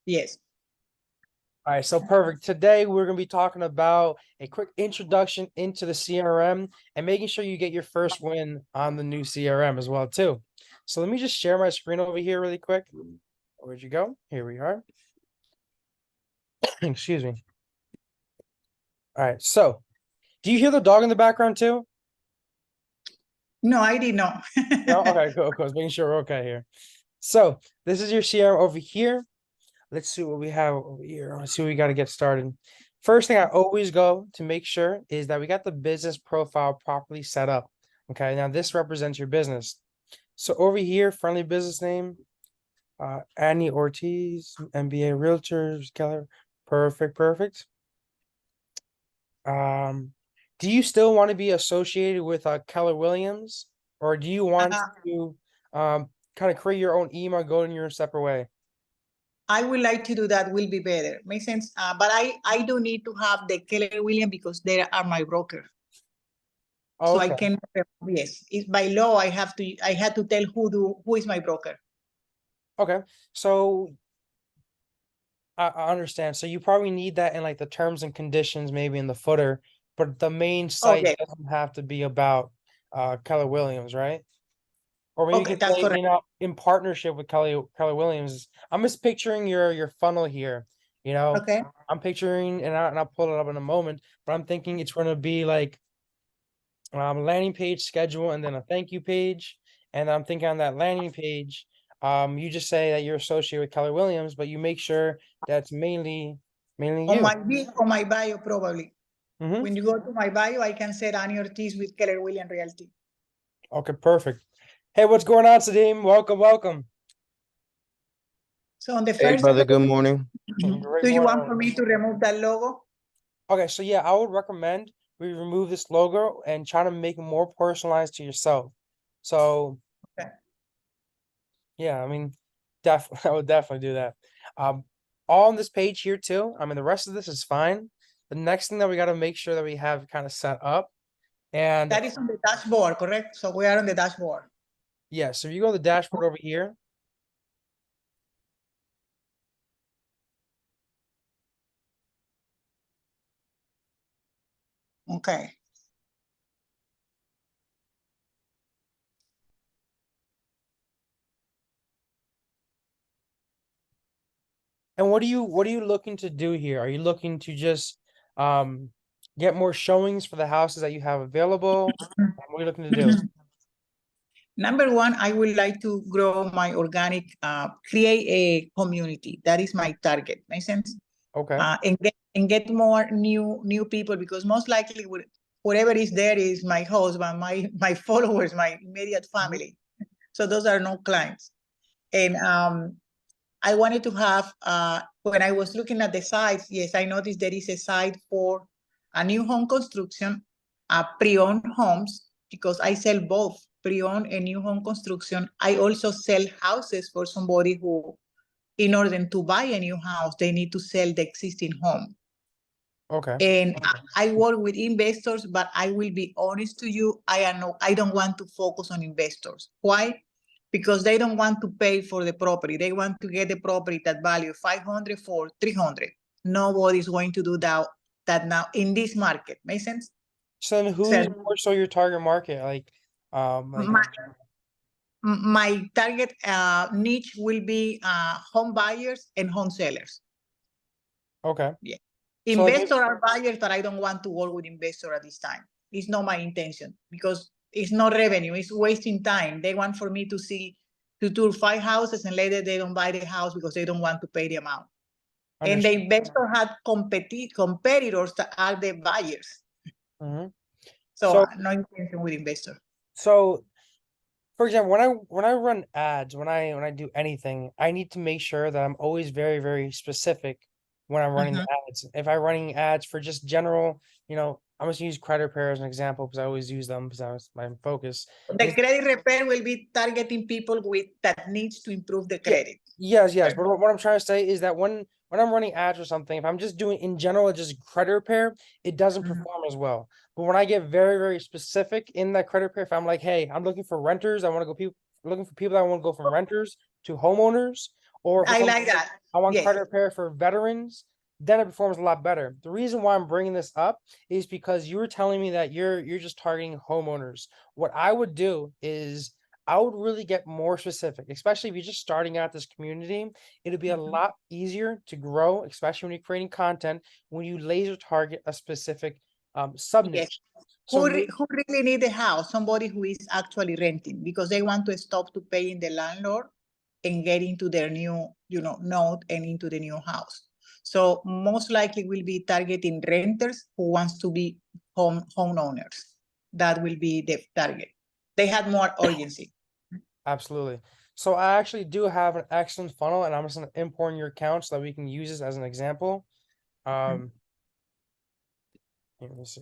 Yes. All right, so perfect. Today we're going to be talking about a quick introduction into the CRM and making sure you get your first win on the new CRM as well too. So let me just share my screen over here really quick. Where'd you go? Here we are. Excuse me. All right, so do you hear the dog in the background too? No, I did not. No? Okay, cool. Cool. Making sure we're okay here. So this is your CRM over here. Let's see what we have over here. Let's see what we got to get started. First thing I always go to make sure is that we got the business profile properly set up. Okay, now this represents your business. So over here, friendly business name, Annie Ortiz, MBA Realtors, Keller. Perfect, perfect. Do you still want to be associated with Keller Williams, or do you want to kind of create your own email, go in your separate way? I would like to do that. Will be better. Makes sense. But I do need to have the Keller Williams because they are my broker. So I Okay. can, yes, it's by law. I had to tell who is my broker. Okay. So I understand. So you probably need that in like the terms and conditions, maybe in the footer, but the main site Okay. doesn't have to be about Keller Williams, right? Or maybe you Okay, could that's say, correct. in partnership with Keller Williams. I'm just picturing your funnel here. Okay. I'm picturing, and I'll pull it up in a moment, but I'm thinking it's going to be like landing page schedule and then a thank you page. And I'm thinking on that landing page, you just say that you're associated with Keller Williams, but you make sure that's mainly On you. my bio, probably. Mm-hmm. When you go to my bio, I can say Annie Ortiz with Keller Williams Realty. Okay, perfect. Hey, what's going on, Sadim? Welcome, welcome. So on the Hey, first, brother, good morning. Great do you want morning. for me to remove that logo? Okay, so yeah, I would recommend we remove this logo and try to make it more personalized to yourself. So Okay. yeah, I mean, definitely, I would definitely do that. All on this page here too. I mean, the rest of this is fine. The next thing that we got to make sure that we have kind of set up, and That is on the dashboard, correct? So we are on the dashboard. yeah, so if you go to the dashboard over here, Okay. and what are you looking to do here? Are you looking to just get more showings for the houses that you have available? What are you looking to do? Number one, I would like to grow my organic, create a community. That is my target. Make sense? Okay. And get more new people, because most likely whatever is there is my husband, my followers, my immediate family. So those are no clients. And I wanted to have, when I was looking at the sites, yes, I noticed there is a site for a new home construction, pre-owned homes, because I sell both pre-owned and new home construction. I also sell houses for somebody who, in order to buy a new house, they need to sell the existing home. Okay. And I work with investors, but I will be honest to you, I don't want to focus on investors. Why? Because they don't want to pay for the property. They want to get the property that value 500 for 300. Nobody's going to do that now in this market. Make sense? So then who's more so your target market? Like my target niche will be home buyers and home sellers. okay. Yeah. So like Investors are buyers, but I don't want to work with investors at this time. It's not my intention, because it's not revenue. It's wasting time. They want for me to tour 5 houses, and later they don't buy the house because they don't want to pay the amount. And the investor had competitors that are the buyers. Mm-hmm. So no intention with investor. So for example, when I run ads, when I do anything, I need to make sure that I'm always very, very specific when I'm running the ads. If I'm running ads for just general, I'm just gonna use credit repair as an example because I always use them because that was my focus. The credit repair will be targeting people that needs to improve the credit. Yes. But what I'm trying to say is that when I'm running ads or something, if I'm just doing in general just credit repair, it doesn't perform as well. But when I get very, very specific in that credit repair, if I'm like, hey, I'm looking for renters, I want to go looking for people that want to go from renters to homeowners, Or for I someone like that. I want Yes. credit repair for veterans, then it performs a lot better. The reason why I'm bringing this up is because you were telling me that you're just targeting homeowners. What I would do is I would really get more specific, especially if you're just starting out this community. It'll be a Mhm. lot easier to grow, especially when you're creating content, when you laser target a specific sub Yes. niche. So Who really need a house? Somebody who is actually renting because they want to stop to paying the landlord and get into their new, note and into the new house. So most likely will be targeting renters who wants to be homeowners. That will be the target. They had more urgency. absolutely. So I actually do have an excellent funnel, and I'm just gonna import in your account so that we can use this as an example. Here, let me see.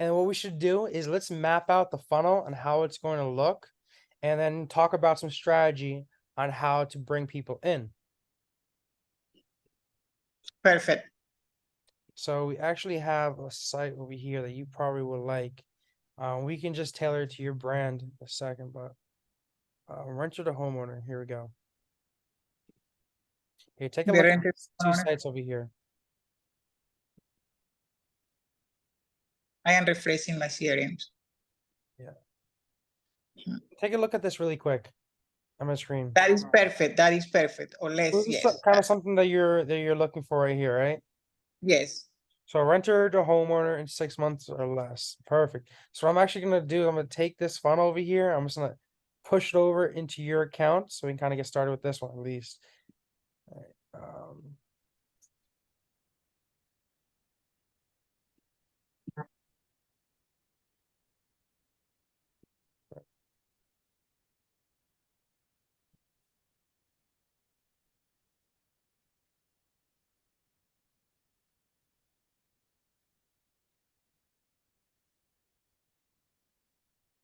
And what we should do is let's map out the funnel and how it's going to look, and then talk about some strategy on how to bring people in. Perfect. So we actually have a site over here that you probably would like. We can just tailor it to your brand in a second, but renter to homeowner. Here we go. Here, take a The look at renters these two owner. sites over here. I am refreshing my CRMs. Yeah. Mhm. Take a look at this really quick on my screen. That is perfect. That is perfect. Or less, This is yes. kind of something that you're looking for right here, right? Yes. So renter to homeowner in 6 months or less. Perfect. So what I'm actually gonna do, I'm gonna take this funnel over here. I'm just gonna push it over into your account so we can kind of get started with this one at least. All right.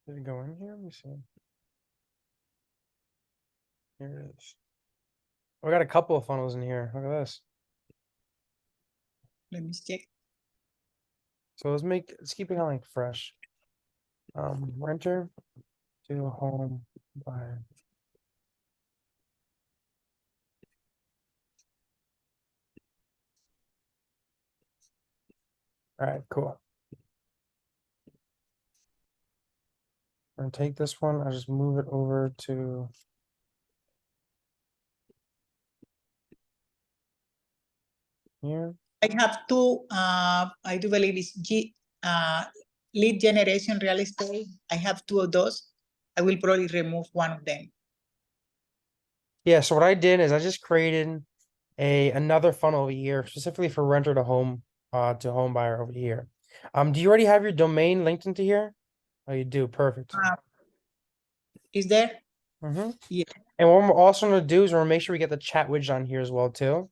Did it go in here? Let me see. Here it is. We got a couple of funnels in here. Look at this. Let me check. So let's keep it kind of like fresh. Renter to home buyer. All right, cool. I'm gonna take this one. I'll just move it over to here. I have two, I do believe it's lead generation real estate. I have two of those. I will probably remove one of them. Yeah, so what I did is I just created another funnel over here specifically for renter to home buyer over here. Do you already have your domain linked into here? Oh, you do. Perfect. Is there? Mm-hmm. Yeah. And what we're also gonna do is we're gonna make sure we get the chat widget on here as well too.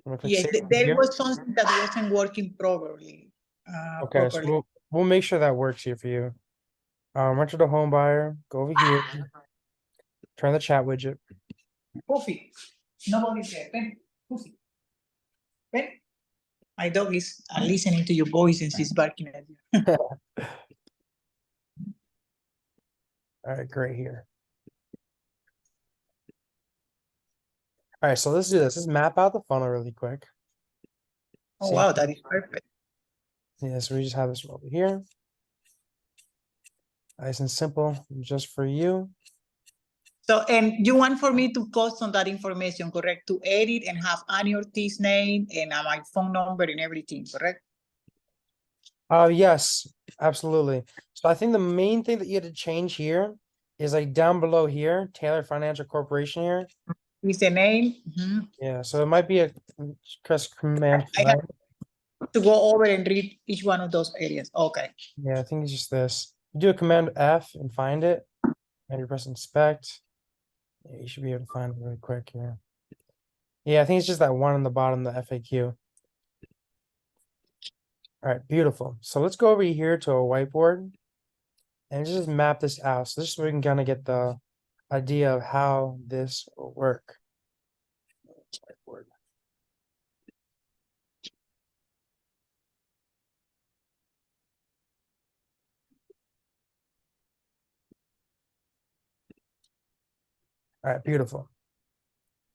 I'm gonna click Yes, save there here. was something that wasn't working properly. Okay, so we'll make sure that works here for you. Renter to home buyer, go over here, turn the chat widget. Puffy. Nobody's there. Ben, Puffy. Ben. My dog is listening to your voice and she's barking at you. All right, great here. All right, so let's do this. Let's map out the funnel really quick. Oh, See, wow, that is perfect. yeah, so we just have this over here. Nice and simple, just for you. So, and you want for me to custom that information, correct? To edit and have annuity's name and my phone number and everything, correct? Yes, absolutely. So I think the main thing that you had to change here is like down below here, Taylor Financial Corporation here. Is the name? Mhm. Yeah, so it might be a press command. I have to go over and read each one of those areas. Okay. Yeah, I think it's just this. You do a command F and find it, and you press inspect. Yeah, you should be able to find it really quick here. Yeah, I think it's just that one on the bottom, the FAQ. All right, beautiful. So let's go over here to a whiteboard and just map this out. So this is where we can kind of get the idea of how this will work. Whiteboard. All right, beautiful.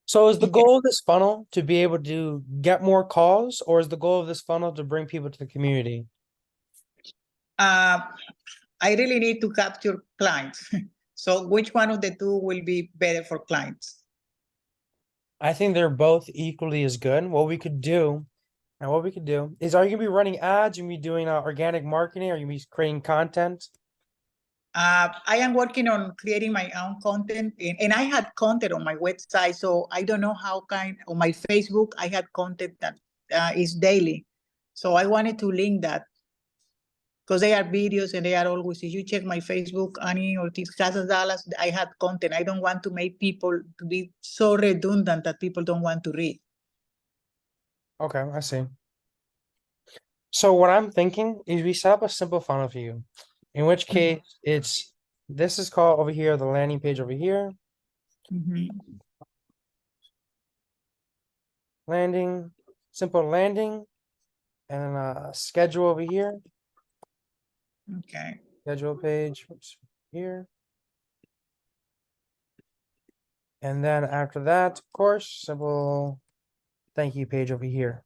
So is the Yeah. goal of this funnel to be able to get more calls, or is the goal of this funnel to bring people to the community? Uh, I really need to capture clients. So which one of the two will be better for clients? I think they're both equally as good. What we could do is, are you gonna be running ads? You gonna be doing organic marketing? Are you gonna be creating content? I am working on creating my own content, and I had content on my website, so I don't know how kind on my Facebook. I had content that is daily, so I wanted to link that because they are videos and they are always. If you check my Facebook, Annie Ortiz Casas Dallas, I had content. I don't want to make people to be so redundant that people don't want to read. Okay, I see. So what I'm thinking is we set up a simple funnel for you, in which case this is called over here, the landing page over here, Mhm. landing, simple landing, and schedule over here, Okay. schedule page, oops, here. And then after that, of course, simple thank you page over here.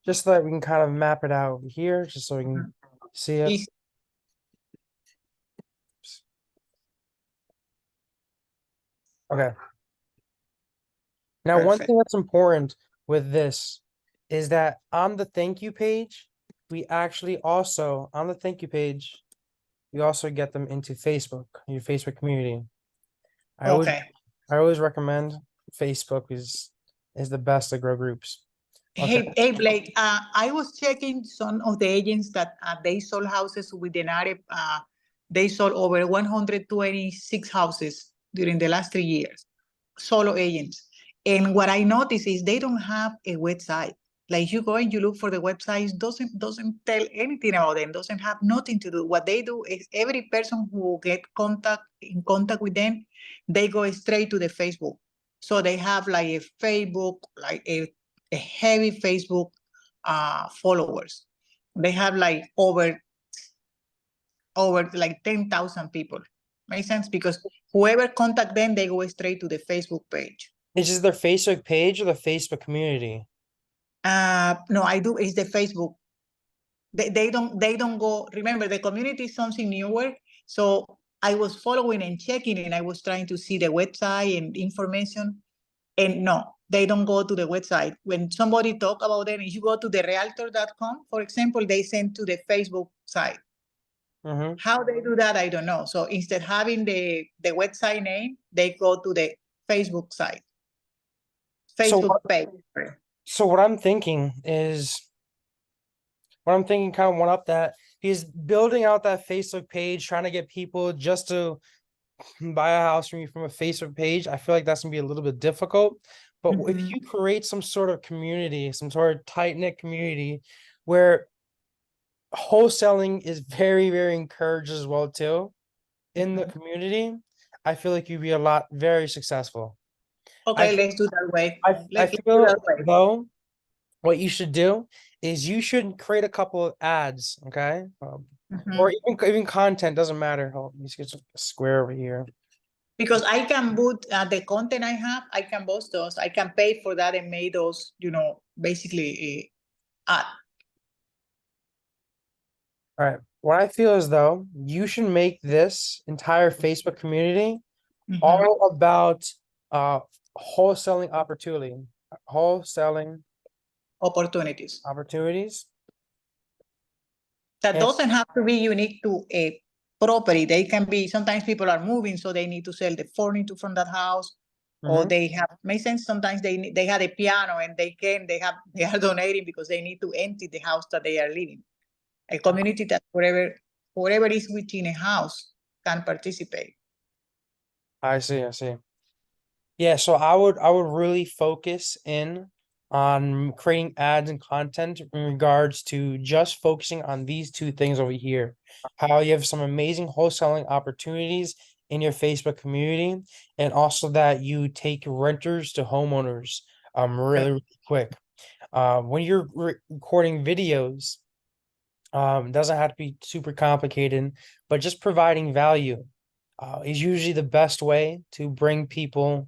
Just so that we can kind of map it out over here, just so we can see it. Is Okay. Now, one perfect. thing that's important with this is that on the thank you page, we actually also, on the thank you page, you also get them into Facebook, your Facebook community. I always Okay. I always recommend Facebook is the best to grow groups. Okay. Hey, Blake, I was checking some of the agents that they sold houses with the NAREP. They sold over 126 houses during the last 3 years, solo agents. And what I noticed is they don't have a website. Like you go and you look for the websites, doesn't tell anything about them, doesn't have nothing to do. What they do is every person who get in contact with them, they go straight to the Facebook. So they have like a Facebook, like a heavy Facebook followers. They have like over like 10,000 people. Makes sense? Because whoever contact them, they go straight to the Facebook page. Is this their Facebook page or the Facebook community? No, I do. It's the Facebook. They don't go. Remember, the community is something newer. So I was following and checking, and I was trying to see the website and information. And no, they don't go to the website. When somebody talk about them, if you go to the realtor.com, for example, they send to the Facebook site. Mm-hmm. How they do that, I don't know. So instead having the website name, they go to the Facebook site, So Facebook page. so what I'm thinking kind of went up that he's building out that Facebook page, trying to get people just to buy a house from you from a Facebook page. I feel like that's gonna be a little bit difficult. But if Mhm. you create some sort of community, some sort of tight-knit community where wholesaling is very, very encouraged as well too in the community, I feel like you'd be a lot very successful. I Okay, let's do that way. I Let's do feel that way. though what you should do is you should create a couple of ads, okay? Or Mhm. even content doesn't matter. Hold on, let me get a square over here. Because I can put the content I have, I can post those. I can pay for that and make those, basically ad. All right. What I feel is though, you should make this entire Facebook community Mhm. all about uh wholesaling Opportunities. opportunities. That And doesn't have to be unique to a property. They can be, sometimes people are moving, so they need to sell the furniture from that house, or Mhm. they have, makes sense. Sometimes they had a piano and they are donating because they need to empty the house that they are living. A community that whoever is within a house can participate. I see. Yeah, so I would really focus in on creating ads and content in regards to just focusing on these two things over here. How you have some amazing wholesaling opportunities in your Facebook community, and also that you take renters to homeowners really, really quick. When you're recording videos, it doesn't have to be super complicated, but just providing value. is usually the best way to bring people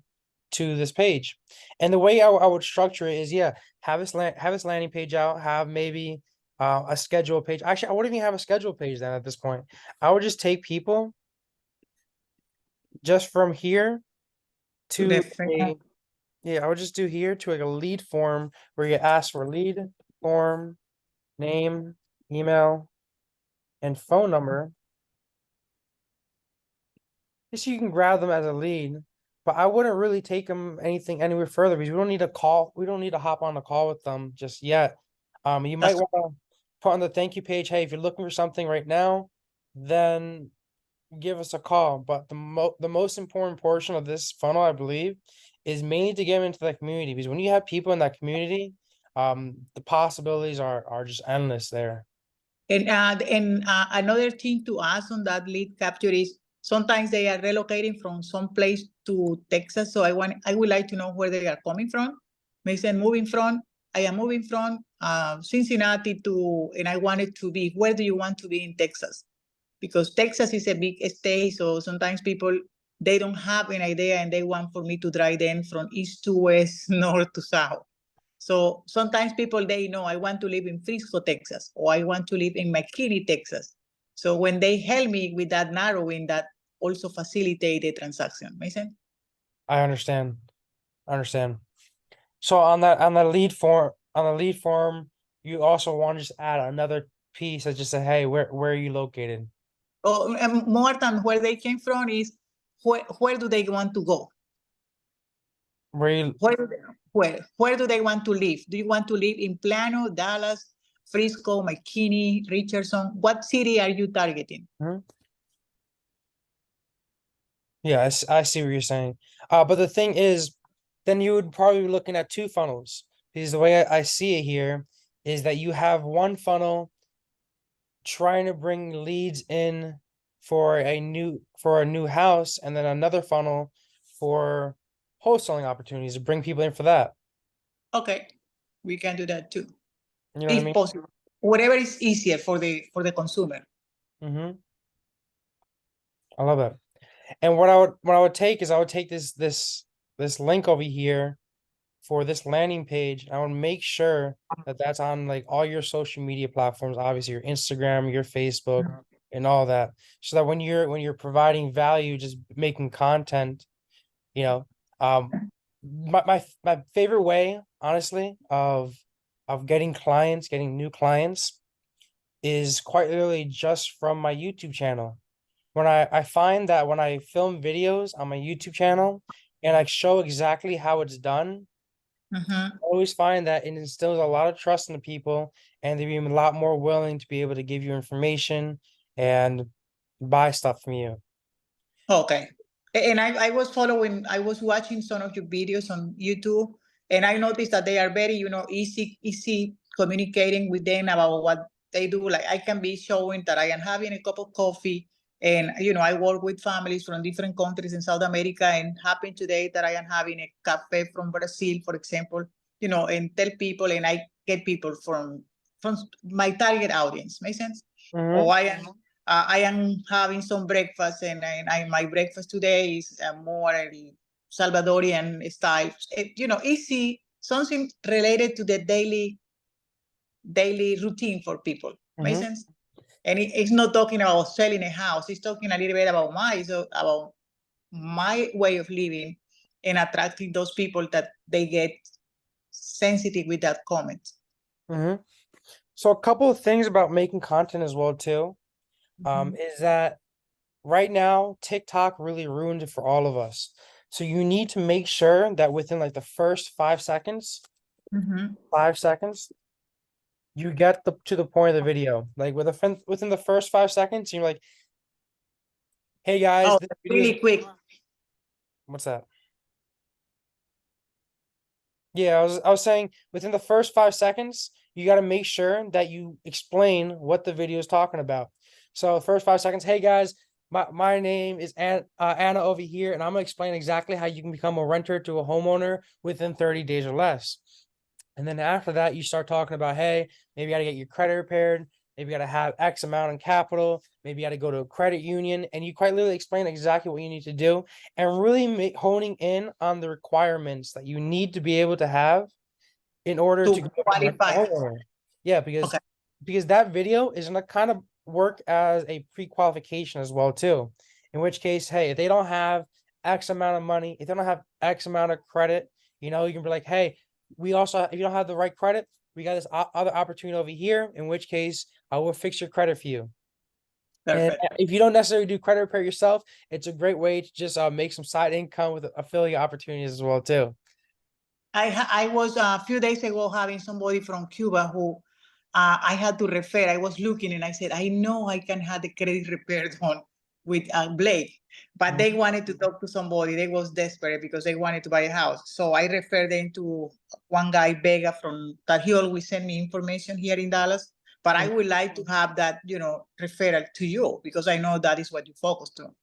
to this page. And the way I would structure it is, yeah, have this landing page out, have maybe a schedule page. Actually, I wouldn't even have a schedule page then at this point. I would just take people just from here To to the a, yeah, I would just do here to like a lead form where you ask for lead form, name, email, and phone number. Just so you can grab them as a lead, but I wouldn't really take them anything anywhere further because we don't need a call. We don't need to hop on a call with them just yet. You might that's want to put on the thank you page, hey, if you're looking for something right now, then give us a call. But the most important portion of this funnel, I believe, is mainly to get them into the community, because when you have people in that community, the possibilities are just endless there. And another thing to ask on that lead capture is sometimes they are relocating from some place to Texas. So I would like to know where they are coming from. I am moving from Cincinnati to, and I wanted to be, where do you want to be in Texas? Because Texas is a big state. So sometimes people, they don't have an idea and they want for me to drive them from east to west, north to south. So sometimes people, they know I want to live in Frisco, Texas, or I want to live in McKinney, Texas. So when they help me with that narrowing, that also facilitate the transaction. Make sense? I understand. I understand. So on the lead form, you also want to just add another piece that just say, hey, where are you located? Or more than where they came from is where do they want to go? Where you Where do they want to live? Do you want to live in Plano, Dallas, Frisco, McKinney, Richardson? What city are you targeting? Mhm. Yeah, I see what you're saying. But the thing is, then you would probably be looking at two funnels, because the way I see it here is that you have one funnel trying to bring leads in for a new house, and then another funnel for wholesaling opportunities to bring people in for that. Okay, we can do that too, You know what I if mean? possible. Whatever is easier for the consumer. Mm-hmm. I love it. And what I would take is I would take this link over here for this landing page. I would make sure that that's on like all your social media platforms, obviously your Instagram, your Facebook, and all that, so that when you're providing value, just making content, you know, my favorite way, honestly, of getting new clients is quite literally just from my YouTube channel. When I find that when I film videos on my YouTube channel and I show exactly how it's done, Mhm. I always find that it instills a lot of trust in the people, and they're even a lot more willing to be able to give you information and buy stuff from you. Okay. And I was following, I was watching some of your videos on YouTube, and I noticed that they are very, easy communicating with them about what they do. Like I can be showing that I am having a cup of coffee, and I work with families from different countries in South America, and happen today that I am having a cafe from Brazil, for example, and tell people, and I get people from my target audience. Make sense? Mm-hmm. Or I am having some breakfast, and my breakfast today is more Salvadorian style. Easy, something related to the daily routine for people. Make Mm-hmm. sense? And it's not talking about selling a house. It's talking a little bit about my way of living, and attracting those people that they get sensitive with that comment. Mm-hmm. So a couple of things about making content as well too, is that right now TikTok really ruined it for all of us. So you need to make sure that within like the first 5 seconds, Mhm. 5 seconds, you get to the point of the video. Like within the first 5 seconds, you're like, hey guys, Oh, this video is, really quick. what's that? Yeah, I was saying within the first 5 seconds, you got to make sure that you explain what the video is talking about. So first 5 seconds, hey guys, my name is Anna over here, and I'm gonna explain exactly how you can become a renter to a homeowner within 30 days or less. And then after that, you start talking about, hey, maybe you got to get your credit repaired. maybe you got to have X amount in capital, maybe you got to go to a credit union, and you quite literally explain exactly what you need to do and really honing in on the requirements that you need to be able to have in order To to go rent a qualify. homeowner. Yeah, Okay, because that video is gonna kind of work as a pre-qualification as well too. In which case, hey, if they don't have X amount of money, if they don't have X amount of credit, you can be like, hey, we also, if you don't have the right credit, we got this other opportunity over here. In which case, I will fix your credit for you. And perfect. if you don't necessarily do credit repair yourself, it's a great way to just make some side income with affiliate opportunities as well too. I was a few days ago having somebody from Cuba who I had to refer. I was looking and I said, I know I can have the credit repair done with Blake, but they wanted to talk to somebody. They was desperate because they wanted to buy a house. So I referred them to one guy, Vega, from that he always send me information here in Dallas. But I would like to have that, referral to you because I know that is what you focus on.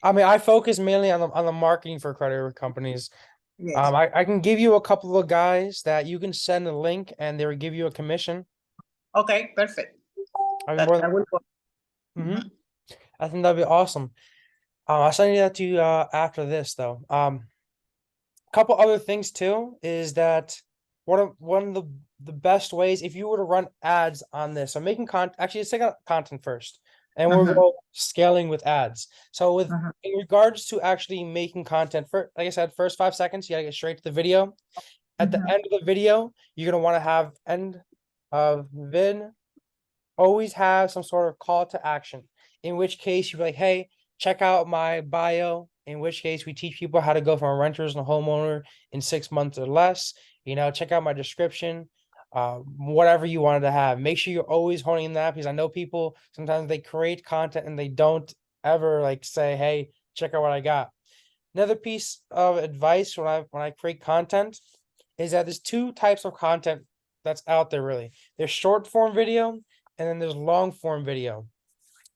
I mean, I focus mainly on the marketing for credit companies. Yes. I can give you a couple of guys that you can send a link and they will give you a commission. Okay, perfect. I mean, That, more that than, will go. Mhm. I think that'd be awesome. I'll send you that to you after this though. Couple other things too is that one of the best ways if you were to run ads on this. So making content, actually let's take out content first, and we'll go scaling with ads. So with in regards to actually making content, for like I said, first 5 seconds, you gotta get straight to the video. At the end of the video, you're gonna want to have end of vid always have some sort of call to action. In which case you're like, hey, check out my bio. In which case we teach people how to go from a renters and a homeowner in 6 months or less. Check out my description. Whatever you wanted to have. Make sure you're always honing that because I know people sometimes they create content and they don't ever like say, hey, check out what I got. Another piece of advice when I create content is that there's two types of content that's out there really. There's short form video and then there's long form video.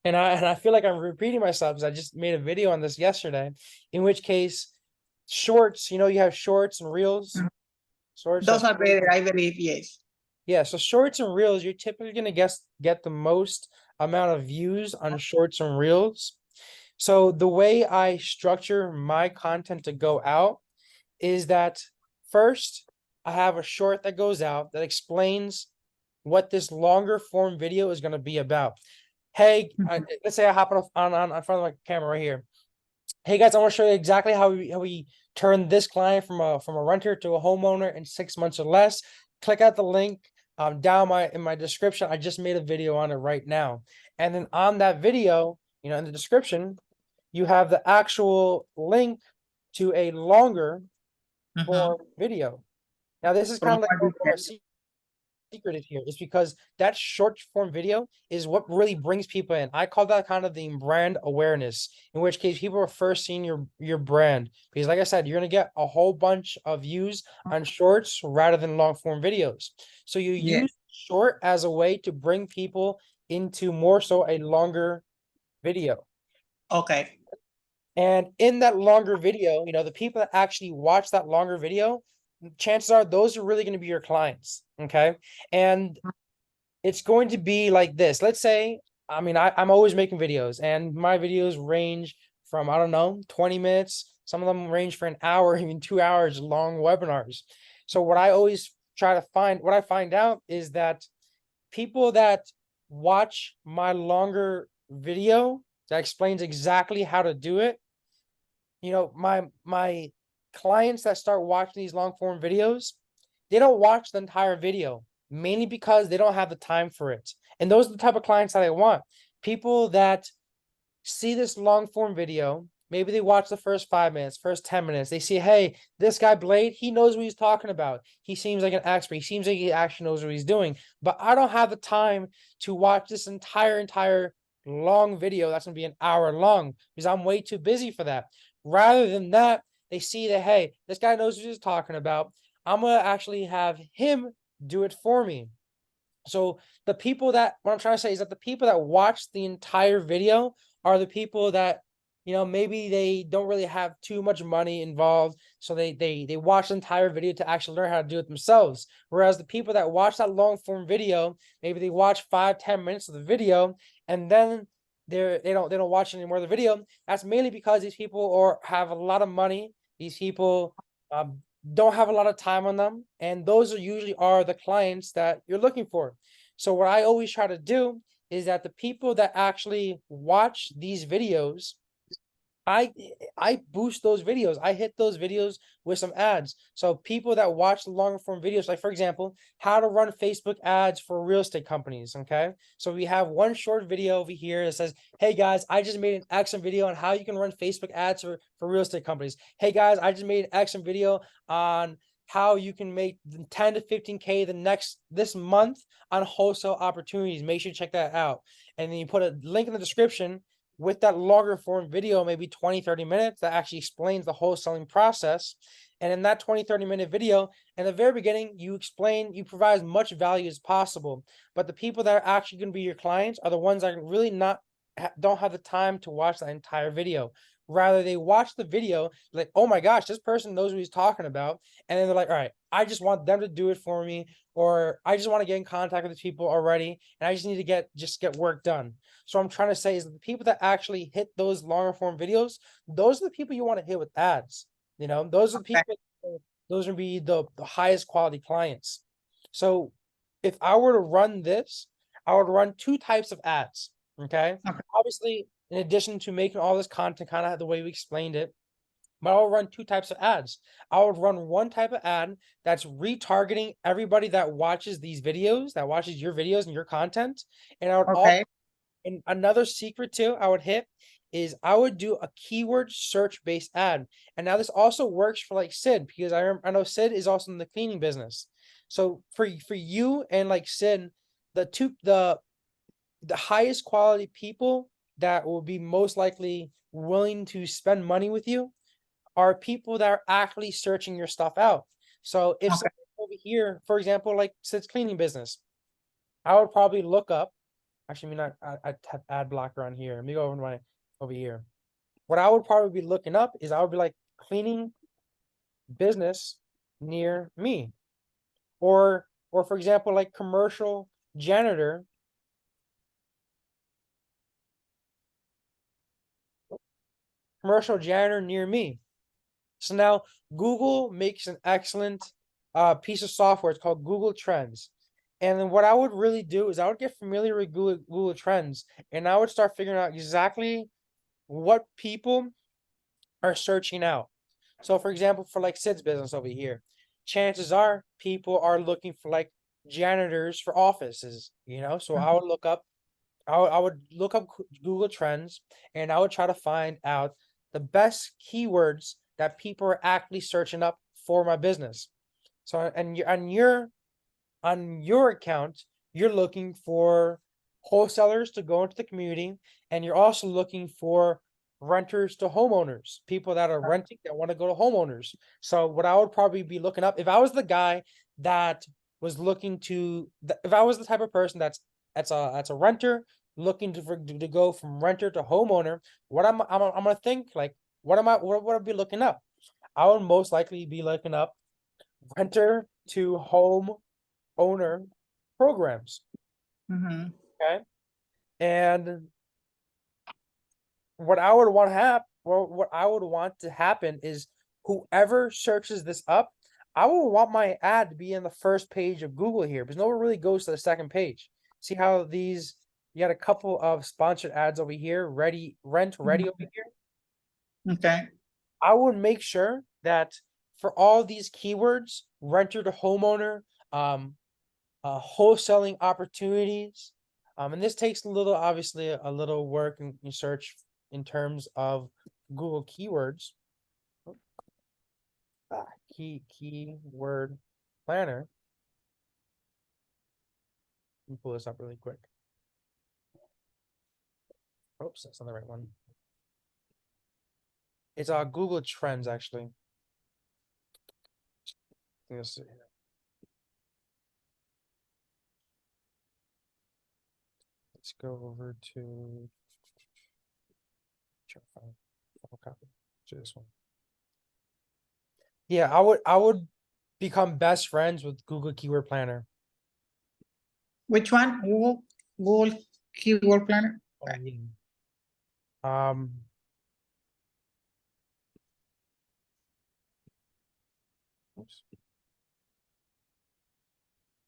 And I feel like I'm repeating myself because I just made a video on this yesterday, in which case shorts, you have shorts and reels. Shorts Those are better, I believe, yes. Yeah, so shorts and reels, you're typically gonna get the most amount of views on shorts and reels. So the way I structure my content to go out is that first I have a short that goes out that explains what this longer form video is going to be about. Hey, let's say I hop on front of my camera right here. Hey guys, I want to show you exactly how we turn this client from a renter to a homeowner in 6 months or less. Click out the link down in my description. I just made a video on it right now. And then on that video, in the description, you have the actual link to a longer form video. Now, this is kind of like more secretive here. It's because that short form video is what really brings people in. I call that kind of the brand awareness, in which case people are first seeing your brand. Because like I said, you're going to get a whole bunch of views on shorts rather than long form videos. So you use short as a way to bring people into more so a longer video. Okay. And in that longer video, the people that actually watch that longer video, chances are those are really going to be your clients. Okay. And it's going to be like this. Let's say, I'm always making videos and my videos range from, I don't know, 20 minutes. Some of them range for an hour, even 2 hours long webinars. So what I always what I find out is that people that watch my longer video that explains exactly how to do it, my clients that start watching these long form videos, they don't watch the entire video, mainly because they don't have the time for it. And those are the type of clients that I want. People that see this long form video, maybe they watch the first 5 minutes, first 10 minutes. They see, hey, this guy Blade, he knows what he's talking about. He seems like an expert. He seems like he actually knows what he's doing. But I don't have the time to watch this entire long video that's going to be an hour long because I'm way too busy for that. Rather than that, they see that, hey, this guy knows what he's talking about. I'm going to actually have him do it for me. So what I'm trying to say is that the people that watch the entire video are the people that, maybe they don't really have too much money involved, so they watch the entire video to actually learn how to do it themselves. Whereas the people that watch that long form video, maybe they watch 5-10 minutes of the video, and then they don't watch any more of the video. That's mainly because these people have a lot of money. These people don't have a lot of time on them, and those are usually the clients that you're looking for. So what I always try to do is that the people that actually watch these videos, I I boost those videos. I hit those videos with some ads. So people that watch the longer form videos, like for example, how to run Facebook ads for real estate companies. Okay. So we have one short video over here that says, hey guys, I just made an excellent video on how you can run Facebook ads for real estate companies. Hey guys, I just made an excellent video on how you can make 10 to 15K this month on wholesale opportunities. Make sure you check that out. And then you put a link in the description with that longer form video, maybe 20-30 minutes, that actually explains the wholesaling process. And in that 20-30 minute video, in the very beginning, you provide as much value as possible. But the people that are actually going to be your clients are the ones that really don't have the time to watch the entire video. Rather, they watch the video, like, oh my gosh, this person knows what he's talking about. And then they're like, all right, I just want them to do it for me, or I just want to get in contact with these people already, and I just need to get work done. So I'm trying to say is that the people that actually hit those longer form videos, those are the people you want to hit with ads. Those are the Okay. people, those would be the highest quality clients. So if I were to run this, I would run two types of ads. Okay. Okay. Obviously, in addition to making all this content kind of the way we explained it, but I'll run two types of ads. I would run one type of ad that's retargeting everybody that watches these videos, that watches your videos and your content. And I would also, Okay. and another secret too, I would hit is I would do a keyword search based ad. And now this also works for like Sid, because I know Sid is also in the cleaning business. So for you and like Sid, the highest quality people that will be most likely willing to spend money with you are people that are actually searching your stuff out. So if Okay. someone over here, for example, like Sid's cleaning business, I would probably look up. Actually, I have ad blocker on here. Let me go over here. What I would probably be looking up is I would be like cleaning business near me, or for example, like janitor, commercial janitor near me. So now Google makes an excellent piece of software. It's called Google Trends. And then what I would really do is I would get familiar with Google Trends, and I would start figuring out exactly what people are searching out. So for example, for like Sid's business over here, chances are people are looking for like janitors for offices, So Mhm. I would look up Google Trends, and I would try to find out the best keywords that people are actually searching up for my business. So on your account, you're looking for wholesalers to go into the community, and you're also looking for renters to homeowners, people that are renting that want to go to homeowners. So what I would probably be looking up, if I was the guy that was looking to, if I was the type of person that's a renter looking to go from renter to homeowner, I'm gonna think like, what would I be looking up? I would most likely be looking up renter to home owner programs. Mhm. Okay. And what I would want to what I would want to happen is whoever searches this up, I would want my ad to be in the first page of Google here, because no one really goes to the second page. See how you got a couple of sponsored ads over here, rent ready over here. Okay. I would make sure that for all these keywords, renter to homeowner, um, wholesaling opportunities. And this takes obviously a little work and search in terms of Google keywords. Keyword planner. Let me pull this up really quick. Oops, that's not the right one. It's Google Trends actually. Let's see. Let's go over to. Okay. To this one. Yeah, I would become best friends with Google Keyword Planner. Which one? Google Keyword Planner? Oh, yeah. Um, oops.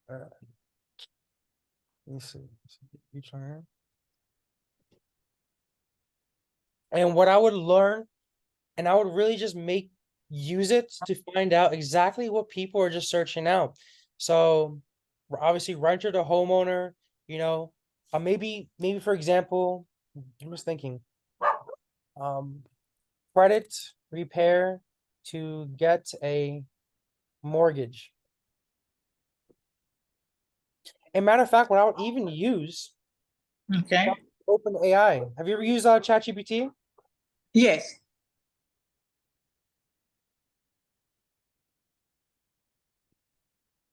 Let me see. Keyword Planner. And what I would learn, and I would really just use it to find out exactly what people are just searching out. So obviously renter to homeowner, you know, maybe for example, I'm just thinking, um, credit repair to get a mortgage. And matter of fact, what I would even use Okay. Open AI. Have you ever used ChatGPT? Yes.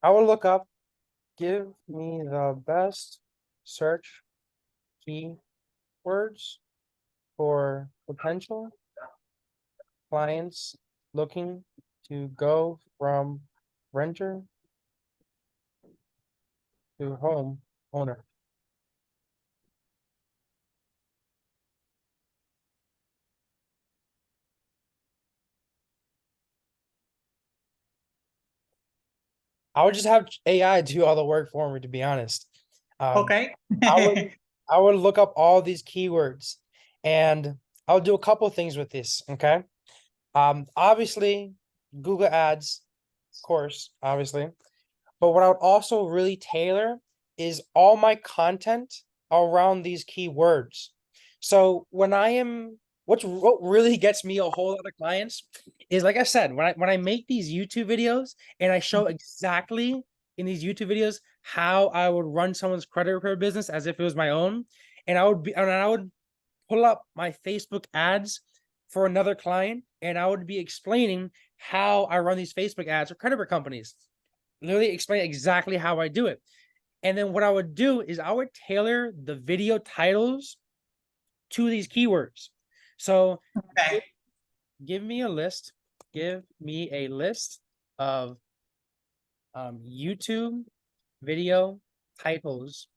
I will look up, give me the best search keywords for potential clients looking to go from renter to home owner. I would just have AI do all the work for me, to be honest. Okay. I would I would look up all these keywords and I'll do a couple things with this, okay? Obviously Google Ads, of course, obviously. But what I would also really tailor is all my content around these keywords. So what really gets me a whole lot of clients is, like I said, when I make these YouTube videos and I show exactly in these YouTube videos how I would run someone's credit repair business as if it was my own, and I would pull up my Facebook ads for another client, and I would be explaining how I run these Facebook ads for credit repair companies. Literally explain exactly how I do it. And then what I would do is I would tailor the video titles to these keywords. So Okay. give me a list. Give me a list of YouTube video titles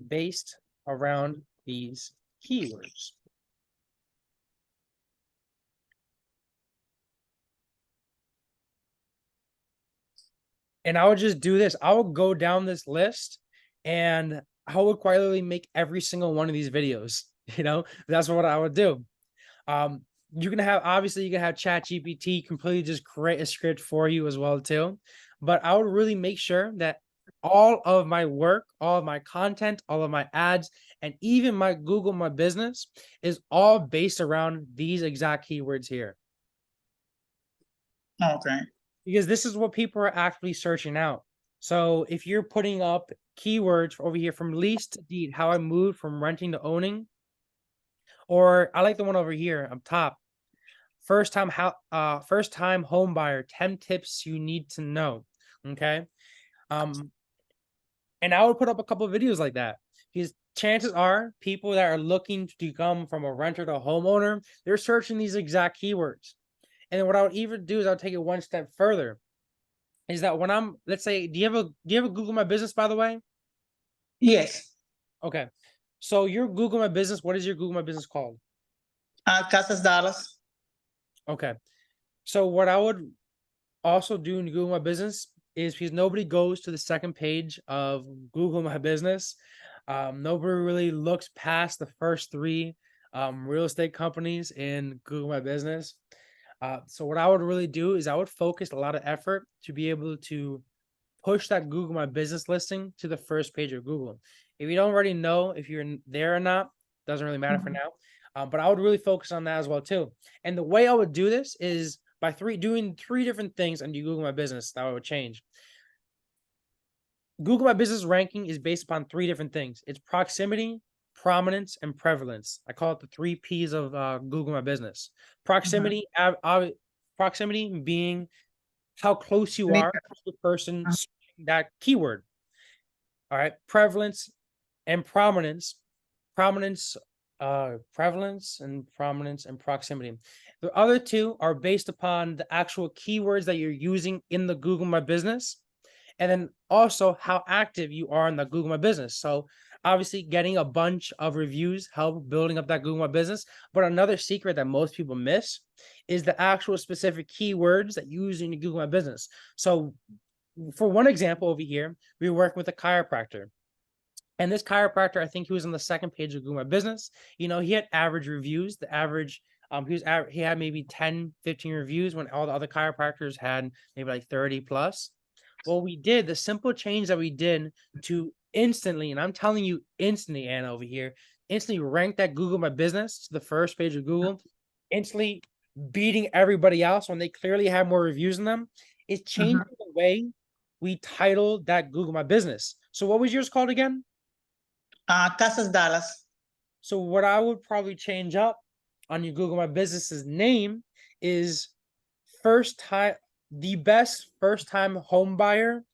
based around these keywords. And I would just do this. I would go down this list and I would quietly make every single one of these videos. That's what I would do. You can have, obviously you can have ChatGPT completely just create a script for you as well too. But I would really make sure that all of my work, all of my content, all of my ads, and even my Google My Business is all based around these exact keywords here. Okay. Because this is what people are actually searching out. So if you're putting up keywords over here from lease to deed, how I moved from renting to owning, or I like the one over here up top. First time home buyer, 10 tips you need to know. Okay. And I would put up a couple of videos like that because chances are people that are looking to come from a renter to homeowner, they're searching these exact keywords. And then what I would even do is I'll take it one step further. Is that when let's say, do you have a Google My Business, by the way? Yes. Okay. So your Google My Business, what is your Google My Business called? Casas Dallas. Okay. So what I would also do in Google My Business is, because nobody goes to the second page of Google My Business. Nobody really looks past the first three real estate companies in Google My Business. So what I would really do is I would focus a lot of effort to be able to push that Google My Business listing to the first page of Google. If you don't already know if you're there or not, doesn't really matter for now. But I would really focus on that as well too. And the way I would do this is by doing three different things under Google My Business that I would change. Google My Business ranking is based upon three different things. It's proximity, prominence, and prevalence. I call it the 3 P's of Google My Business. Proximity, proximity being how close you are to the person searching that keyword. All right. Prevalence and prominence. Prominence Prevalence and prominence and proximity. The other two are based upon the actual keywords that you're using in the Google My Business, and then also how active you are in the Google My Business. So obviously getting a bunch of reviews help building up that Google My Business. But another secret that most people miss is the actual specific keywords that you use in your Google My Business. So for one example over here, we were working with a chiropractor. And this chiropractor, I think he was on the second page of Google My Business. You know, he had average reviews. The average, he had maybe 10, 15 reviews when all the other chiropractors had maybe like 30 plus. Well, we did the simple change that we did to instantly, and I'm telling you instantly, Anna over here, instantly rank that Google My Business to the first page of Google, instantly beating everybody else when they clearly have more reviews than them. It's changing the way we titled that Google My Business. So what was yours called again? Casas Dallas. So what I would probably change up on your Google My Business's name is the best first time home buyer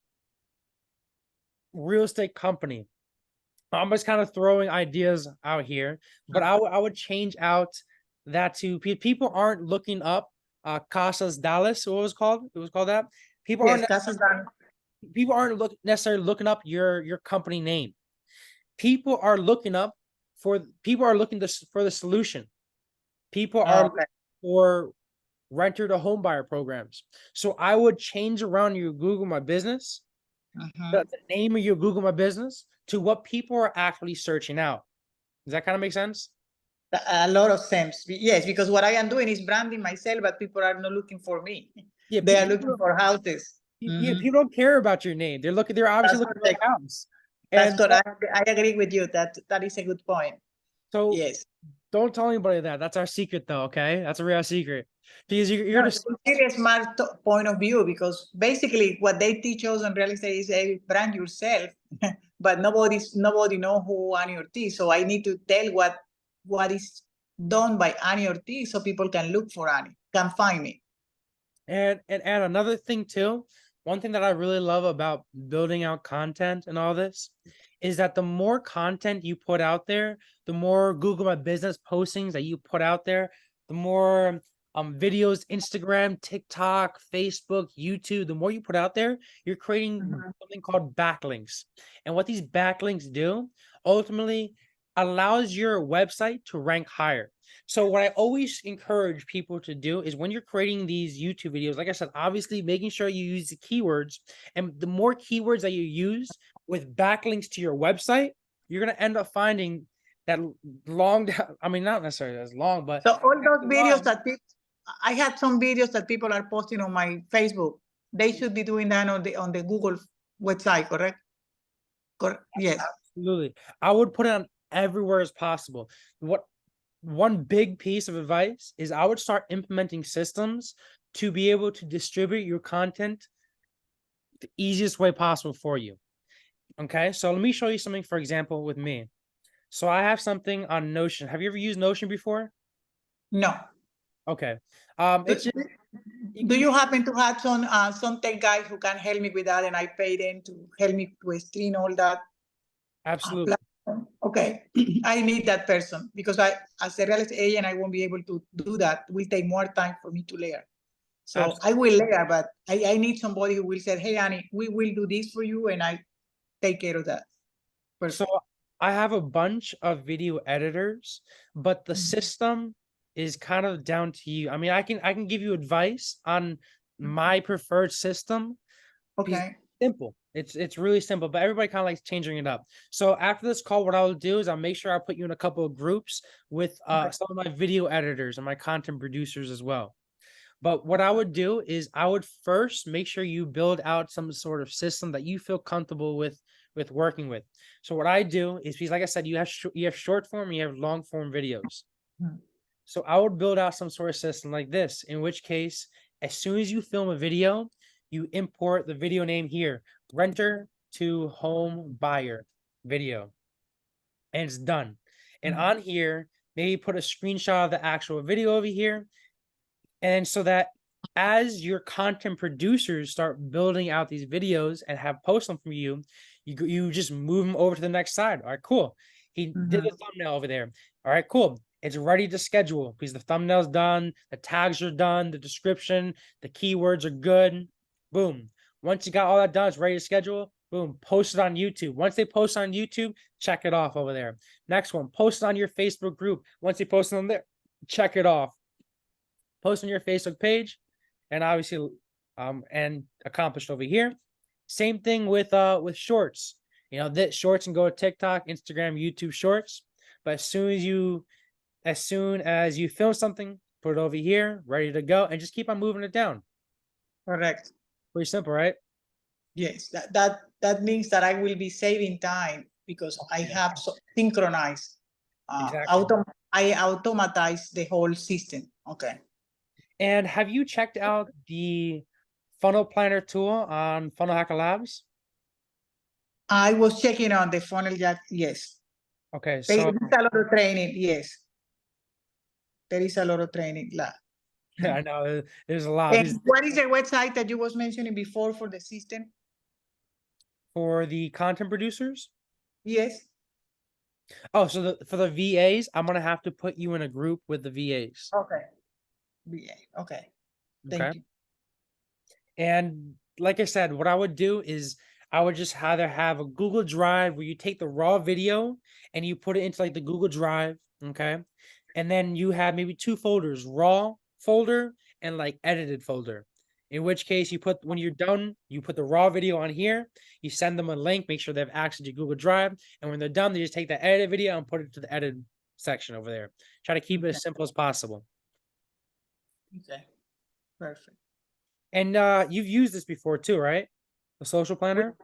real estate company. I'm just kind of throwing ideas out here, but I would change out that to people aren't looking up Casas Dallas. What was it called? It was called that. People Yes, aren't Casas Dallas. necessarily looking up your company name. People are looking for the solution. People are Okay. for renter to home buyer programs. So I would change around your Google My Business, the name of your Google My Business to what people are actually searching out. Does that kind of make sense? A lot of sense. Yes, because what I am doing is branding myself, but people are not looking for me. Yeah, They are looking for houses. yeah, people don't care about your name. They're obviously That's looking for correct. a house. That's And correct. I agree with you. That is a good point. so Yes. don't tell anybody that. That's our secret though, okay? That's a real secret. Because you're No, gonna it's a very smart point of view, because basically what they teach us on real estate is, hey, brand yourself, but nobody know who Annie Ortiz. So I need to tell what is done by Annie Ortiz, so people can look for Annie, can find me. And another thing too, one thing that I really love about building out content and all this is that the more content you put out there, the more Google My Business postings that you put out there, the more videos, Instagram, TikTok, Facebook, YouTube, the more you put out there, you're creating something called backlinks. And what these backlinks do ultimately allows your website to rank higher. So what I always encourage people to do is when you're creating these YouTube videos, like I said, obviously making sure you use the keywords, and the more keywords that you use with backlinks to your website, you're going to end up finding that I mean, not necessarily as long, but So all those videos long, that I had some videos that people are posting on my Facebook. They should be doing that on the Google website, correct? Correct. Yes. absolutely. I would put it on everywhere as possible. One big piece of advice is I would start implementing systems to be able to distribute your content the easiest way possible for you. Okay, so let me show you something, for example, with me. So I have something on Notion. Have you ever used Notion before? No. Okay. Do, It's just do you happen to have some tech guys who can help me with that, and I pay them to help me to screen all that? absolutely. Okay, I need that person, because as a real estate agent, I won't be able to do that. It will take more time for me to layer. So Absolutely. I will layer, but I need somebody who will say, hey, Annie, we will do this for you, and I take care of that. So Perfect. I have a bunch of video editors, but the system is kind of down to you. I mean, I can give you advice on my preferred system. It's Okay. simple. It's really simple, but everybody kind of likes changing it up. So after this call, what I'll do is I'll make sure I'll put you in a couple of groups with Okay. some of my video editors and my content producers as well. But what I would do is I would first make sure you build out some sort of system that you feel comfortable with working with. So what I do is, because like I said, you have short form and you have long form videos. So I would build out some sort of system like this, in which case, as soon as you film a video, you import the video name here, renter to home buyer video, and it's done. And on here, maybe put a screenshot of the actual video over here. And so that as your content producers start building out these videos and have posts them for you, you just move them over to the next side. All right, cool. He did Mhm. the thumbnail over there. All right, cool. It's ready to schedule because the thumbnail's done, the tags are done, the description, the keywords are good. Boom. Once you got all that done, it's ready to schedule. Boom. Post it on YouTube. Once they post on YouTube, check it off over there. Next one, post it on your Facebook group. Once they post it on there, check it off. Post on your Facebook page, and obviously, and accomplished over here. Same thing with shorts. You know, that shorts can go to TikTok, Instagram, YouTube Shorts. But as soon as you film something, put it over here, ready to go, and just keep on moving it down. Correct. Pretty simple, right? Yes, that means that I will be saving time because I Yeah. have synchronized. Exactly. I automatize the whole system. Okay. And have you checked out the funnel planner tool on Funnel Hacker Labs? I was checking on the funnel jack. Yes. Okay, There so is a lot of training. Yes. There is a lot of training. I know there's a lot. And what is the website that you was mentioning before for the system? For the content producers. Yes. Oh, so for the VAs, I'm gonna have to put you in a group with the VAs. Okay. VA. Okay. Okay. Thank you. And like I said, what I would do is I would just either have a Google Drive where you take the raw video and you put it into like the Google Drive, okay? And then you have maybe two folders, raw folder and like edited folder. In which case you put, when you're done, you put the raw video on here, you send them a link, make sure they have access to Google Drive, and when they're done, they just take the edited video and put it to the edit section over there. Try to keep it as simple as possible. Okay. Perfect. And you've used this before too, right? The social planner?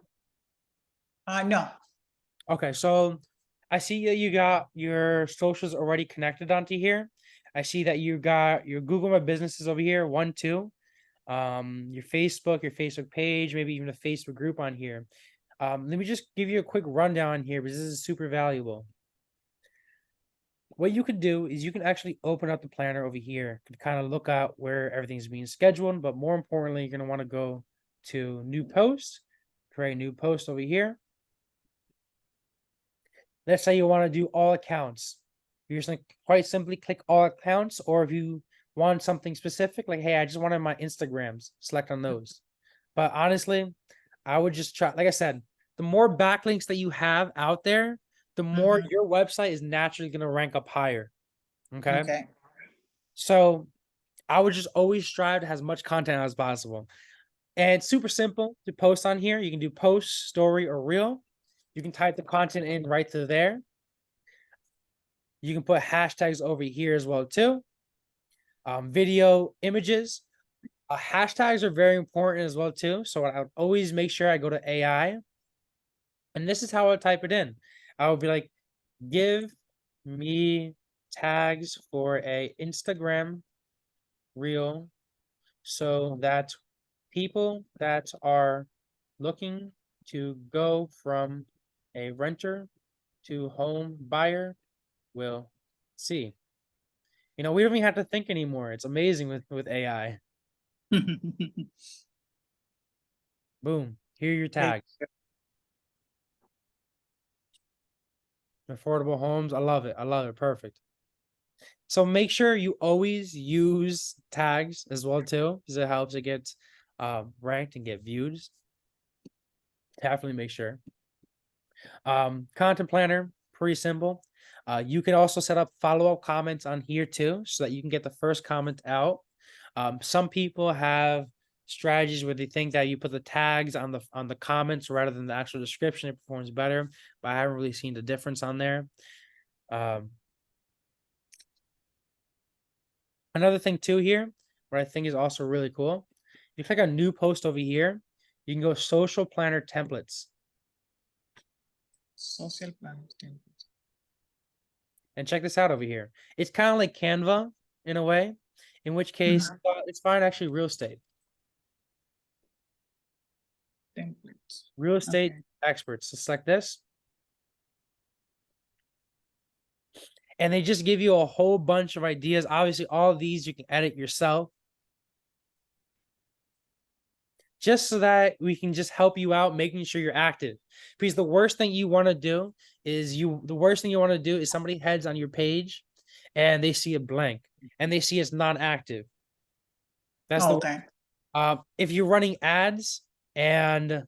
No. Okay, so I see that you got your socials already connected onto here. I see that you got your Google My Businesses over here, 1, 2. Your Facebook page, maybe even a Facebook group on here. Let me just give you a quick rundown here because this is super valuable. What you could do is you can actually open up the planner over here to kind of look at where everything's being scheduled, but more importantly, you're going to want to go to new post, create a new post over here. Let's say you want to do all accounts. You're just like quite simply click all accounts, or if you want something specific, like, hey, I just wanted my Instagrams, select on those. But honestly, I would just try, like I said, the more backlinks that you have out there, the more your website is naturally going to rank up higher. Okay. Okay. So I would just always strive to have as much content as possible. And it's super simple to post on here. You can do post, story, or reel. You can type the content in right to there. You can put hashtags over here as well too. Video, images. Hashtags are very important as well too. So I would always make sure I go to AI. And this is how I would type it in. I would be like, give me tags for a Instagram reel so that people that are looking to go from a renter to home buyer will see. You know, we don't even have to think anymore. It's amazing with AI. Boom. Here are your tags. Affordable homes. I love it. I love it. Perfect. So make sure you always use tags as well too, because it helps it get ranked and get views. Definitely make sure. Content planner, pretty simple. You can also set up follow-up comments on here too, so that you can get the first comment out. Some people have strategies where they think that you put the tags on the comments rather than the actual description, it performs better, but I haven't really seen the difference on there. Another thing too here, what I think is also really cool, you click on new post over here, you can go social planner templates. Social planner templates. And check this out over here. It's kind of like Canva in a way, in which case it's fine actually real estate. Templates. Real estate Okay. experts. So select this. And they just give you a whole bunch of ideas. Obviously, all of these you can edit yourself. just so that we can just help you out, making sure you're active. Because the worst thing you want to do is somebody heads on your page and they see a blank and they see it's not active. That's the Okay. if you're running ads and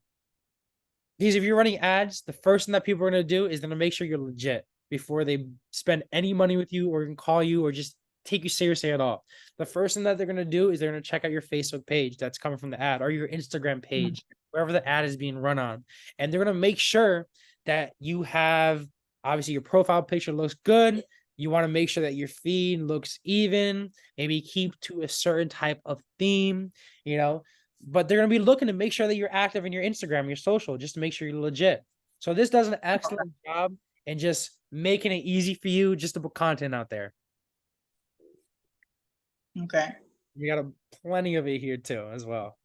because if you're running ads, the first thing that people are going to do is going to make sure you're legit before they spend any money with you or can call you or just take you seriously at all. The first thing that they're going to do is they're going to check out your Facebook page that's coming from the ad or your Instagram page, wherever the ad is being run on. And they're going to make sure that you have, obviously, your profile picture looks good. You want to make sure that your feed looks even, maybe keep to a certain type of theme, but they're going to be looking to make sure that you're active in your Instagram, your social, just to make sure you're legit. So this does an excellent job in just making it easy for you just to put content out there. Okay. You got plenty of it here too, as well.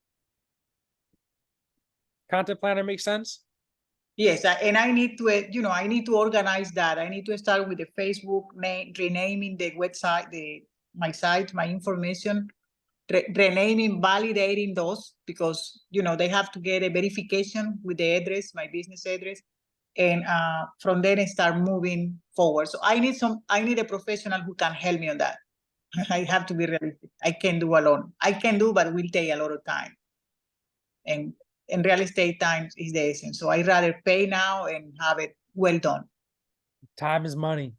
Content planner makes sense? Yes, and I need to, I need to organize that. I need to start with the Facebook name, renaming the website, my site, my information, renaming, validating those because they have to get a verification with the address, my business address, and from then start moving forward. So I need a professional who can help me on that. I have to be realistic. I can't do alone. I can do, but it will take a lot of time. And real estate time is the essence. So I'd rather pay now and have it well done. Time is money.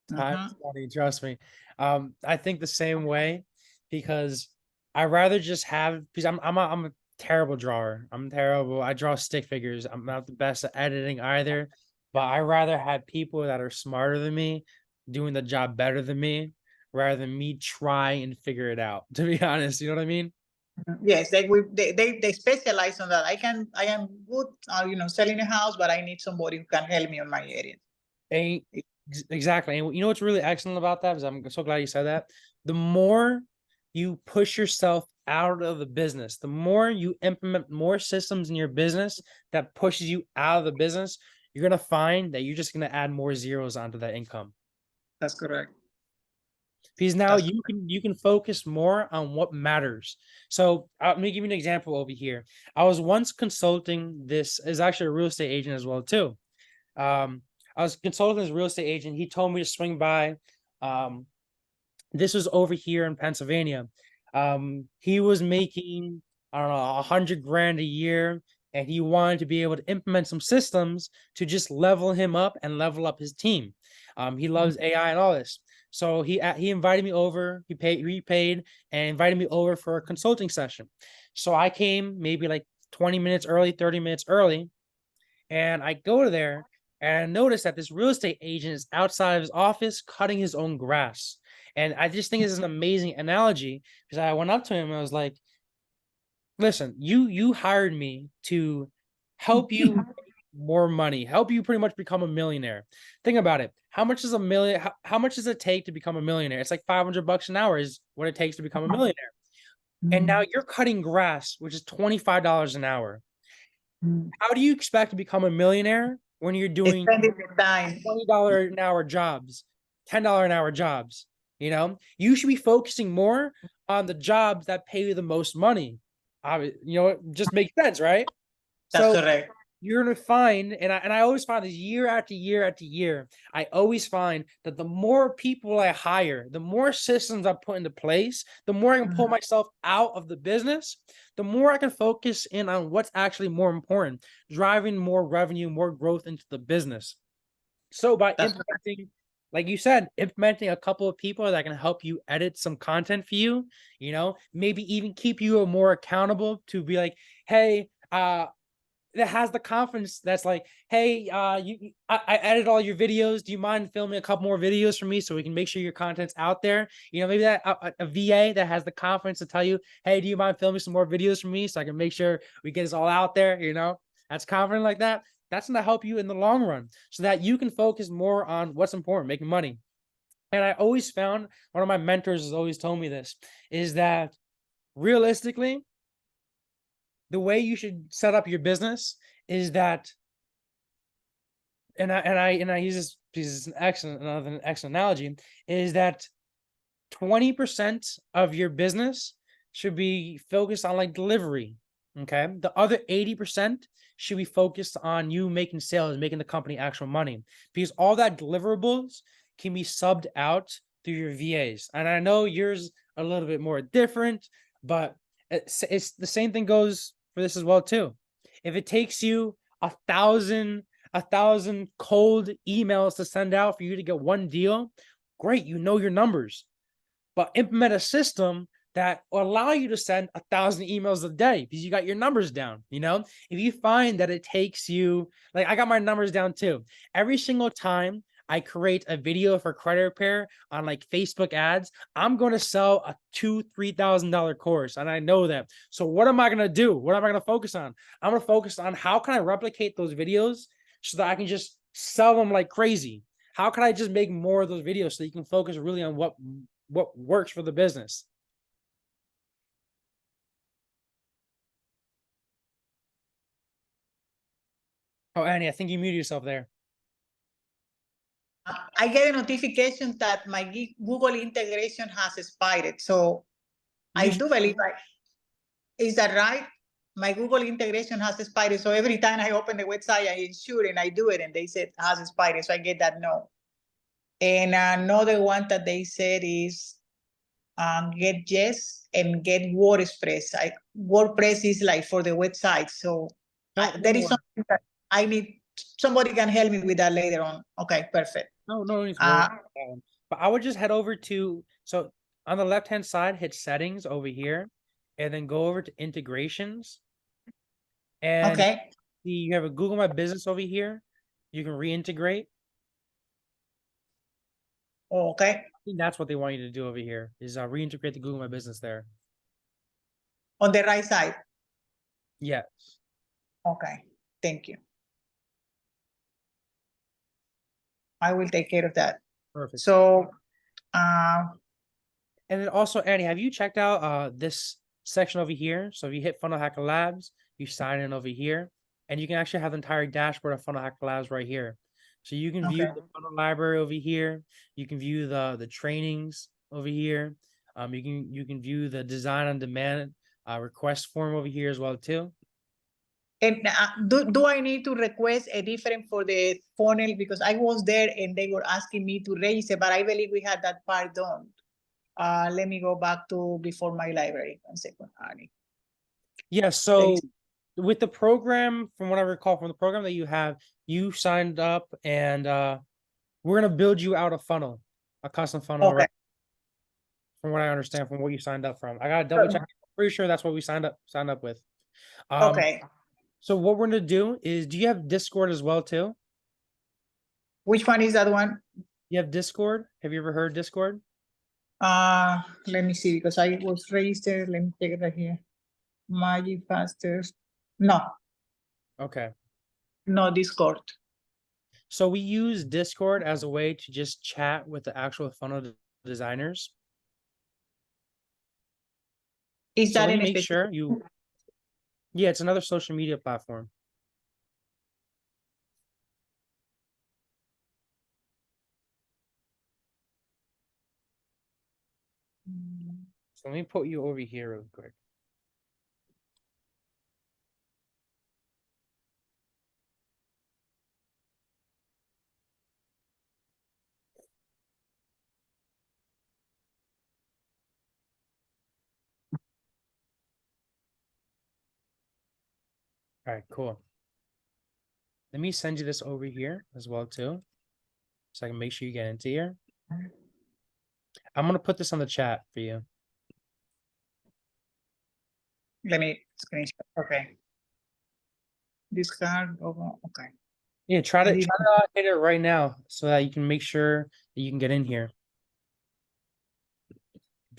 Time is money, trust me. I think the same way because I rather just have because I'm a terrible drawer. I'm terrible. I draw stick figures. I'm not the best at editing either, but I rather have people that are smarter than me doing the job better than me rather than me try and figure it out, to be honest. You know what I mean? Yes, they specialize on that. I am good, selling a house, but I need somebody who can help me on my area. Exactly. And you know what's really excellent about that is I'm so glad you said that. The more you push yourself out of the business, the more you implement more systems in your business that pushes you out of the business, you're going to find that you're just going to add more zeros onto that income. That's correct. Because now you can focus more on what matters. So let me give you an example over here. I was once consulting, this is actually a real estate agent as well too. I was consulting this real estate agent. He told me to swing by. This was over here in Pennsylvania. He was making, I don't know, 100 grand a year, and he wanted to be able to implement some systems to just level him up and level up his team. He loves AI and all this. So he invited me over. He paid and invited me over for a consulting session. So I came maybe like 20 minutes early, 30 minutes early, and I go to there and I notice that this real estate agent is outside of his office cutting his own grass. And I just think this is an amazing analogy because I went up to him and I was like, listen, you hired me to help you make more money, help you pretty much become a millionaire. Think about it. How much is a million? How much does it take to become a millionaire? It's like $500 an hour is what it takes to become a millionaire. And now you're cutting grass, which is $25 an hour. How do you expect to become a millionaire when you're doing $20 an hour jobs, $10 an hour jobs? You should be focusing more on the jobs that pay you the most money. It just makes sense, right? That's correct. You're gonna find, and I always find this year after year after year, I always find that the more people I hire, the more systems I put into place, the more I can pull myself out of the business, the more I can focus in on what's actually more important, driving more revenue, more growth into the business. So by implementing, like you said, implementing a couple of people that can help you edit some content for you, maybe even keep you more accountable to be like, hey, that has the confidence that's like, hey, I edit all your videos. Do you mind filming a couple more videos for me so we can make sure your content's out there? Maybe that a VA that has the confidence to tell you, hey, do you mind filming some more videos for me so I can make sure we get this all out there? That's confident like that. That's going to help you in the long run so that you can focus more on what's important, making money. And I always found, one of my mentors has always told me this, is that realistically, the way you should set up your business is that, and I use this because it's an excellent analogy, is that 20% of your business should be focused on like delivery. Okay. The other 80% should be focused on you making sales, making the company actual money, because all that deliverables can be subbed out through your VAs. And I know yours are a little bit more different, but it's the same thing goes for this as well too. If it takes you a thousand cold emails to send out for you to get one deal, great, you know your numbers. But implement a system that will allow you to send 1,000 emails a day because you got your numbers down. You know, if you find that it takes you, like I got my numbers down too. Every single time I create a video for credit repair on like Facebook ads, I'm going to sell a $2,000-3,000 course. And I know that. So what am I going to do? What am I going to focus on? I'm going to focus on how can I replicate those videos so that I can just sell them like crazy. How can I just make more of those videos so you can focus really on what works for the business? Oh, Annie, I think you muted yourself there. I get a notification that my Google integration has expired. So I do believe is that right? My Google integration has expired. So every time I open the website, I ensure and I do it, and they said has expired. So I get that no. And another one that they said is get yes and get WordPress. WordPress is like for the website. So there is something that I need. Somebody can help me with that later on. Okay, perfect. No need to worry about that one. But I would just head over to, so on the left-hand side, hit settings over here, and then go over to integrations. And okay, you have a Google My Business over here. You can reintegrate. okay. I think that's what they want you to do over here is reintegrate the Google My Business there. On the right side. Yes. Okay, thank you. I will take care of that. Perfect. So, and then also, Annie, have you checked out this section over here? So if you hit Funnel Hacker Labs, you sign in over here, and you can actually have the entire dashboard of Funnel Hacker Labs right here. So you can view the funnel library over here. You can view the trainings over here. You can view the design on demand request form over here as well too. and do I need to request a different for the funnel, because I was there and they were asking me to raise it, but I believe we had that part done. Let me go back to before my library. 1 second, Annie. Yeah, so with the program, from what I recall from the program that you have, you signed up and we're gonna build you out a funnel, a custom funnel, Okay. from what I understand from what you signed up from. I gotta double check. I'm pretty sure that's what we signed up with. Okay. So what we're gonna do is, do you have Discord as well too? Which one is that one? You have Discord? Have you ever heard Discord? Let me see, because I was registered. Let me take it right here. Magic Faster. No, Okay. no Discord. So we use Discord as a way to just chat with the actual funnel designers. Is So that let me in a make specific? sure you, yeah, it's another social media platform. So let me put you over here real quick. All right, cool. Let me send you this over here as well too, so I can make sure you get into here. I'm gonna put this on the chat for you. Let me screenshot. Okay. Discard. Okay. Yeah, try to hit it right now so that you can make sure that you can get in here.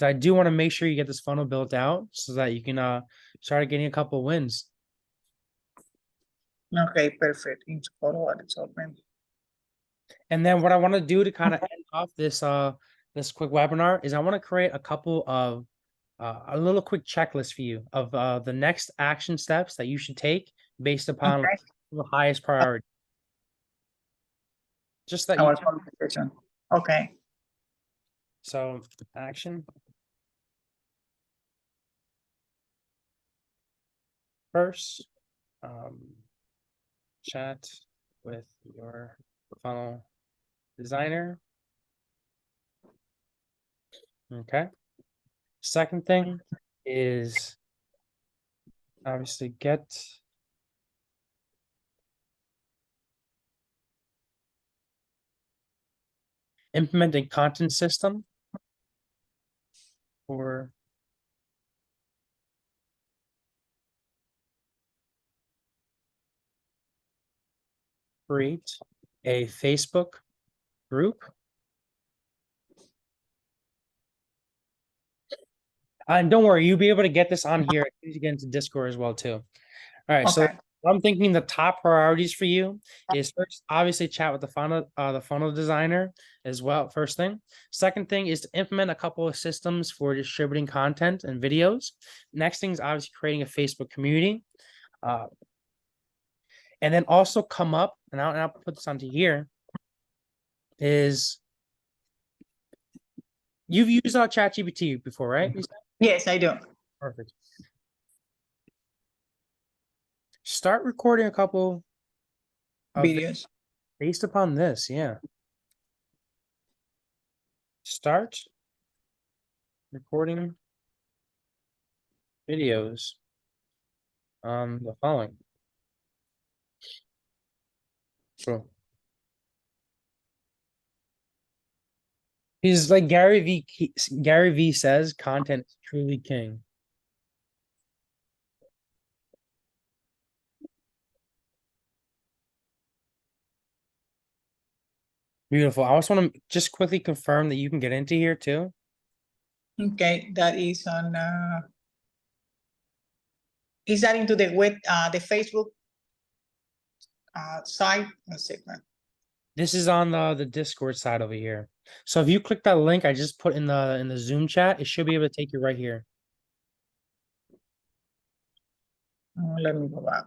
I do want to make sure you get this funnel built out so that you can start getting a couple wins. Okay, perfect. It's forward. It's open. And then what I want to do to kind of end off this quick webinar is I want to create a couple of a little quick checklist for you of the next action steps that you should take based upon the highest priority. Just that Our conversation. Okay. So action. first. Chat with your funnel designer. Okay. Second thing is obviously implement a content system for create a Facebook group. And don't worry, you'll be able to get this on here. You get into Discord as well too. All right, so Okay. I'm thinking the top priorities for you is first, obviously, chat with the funnel designer as well. First thing. Second thing is to implement a couple of systems for distributing content and videos. Next thing is obviously creating a Facebook community. And then also come up, and I'll put this onto here, is you've used ChatGPT before, right? Yes, I do. Perfect. Start recording a couple of Videos. based upon this, yeah. Start recording videos on the following. So he's like Gary V says, content is truly king. Beautiful. I also want to just quickly confirm that you can get into here too. Okay, that is on. Is that into the web, the Facebook site? One second. This is on the Discord side over here. So if you click that link I just put in the Zoom chat, it should be able to take you right here. Let me go back.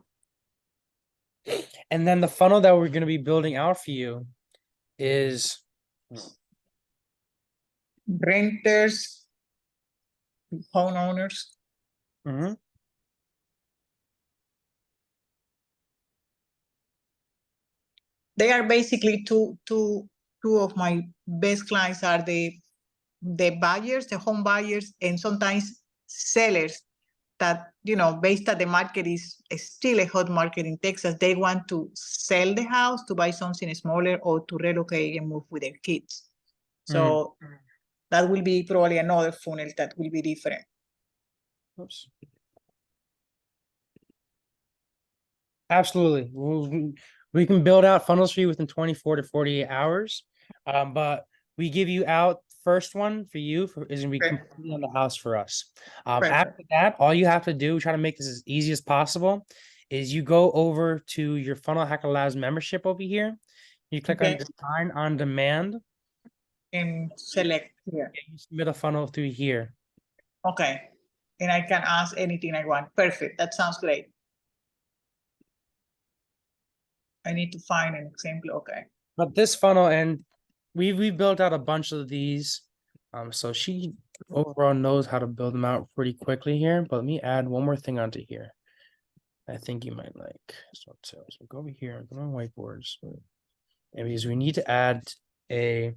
And then the funnel that we're going to be building out for you is Renters, homeowners. mhm, They are basically two of my best clients are the buyers, the home buyers, and sometimes sellers that, based that the market is still a hot market in Texas, they want to sell the house to buy something smaller or to relocate and move with their kids. So that will be probably another funnel that will be different. oops. Absolutely. We can build out funnels for you within 24 to 48 hours. But we give you out first one for you is gonna be Okay. completely on the house for us. After Perfect. that, all you have to do, try to make this as easy as possible, is you go over to your Funnel Hacker Labs membership over here. You click on Okay. Design on Demand. And select here. You submit a funnel through here. Okay. And I can ask anything I want. Perfect. That sounds great. I need to find an example. Okay. But this funnel, and we built out a bunch of these. So she overall knows how to build them out pretty quickly here. But let me add one more thing onto here. I think you might like. So go over here, go on whiteboards. And because we need to add a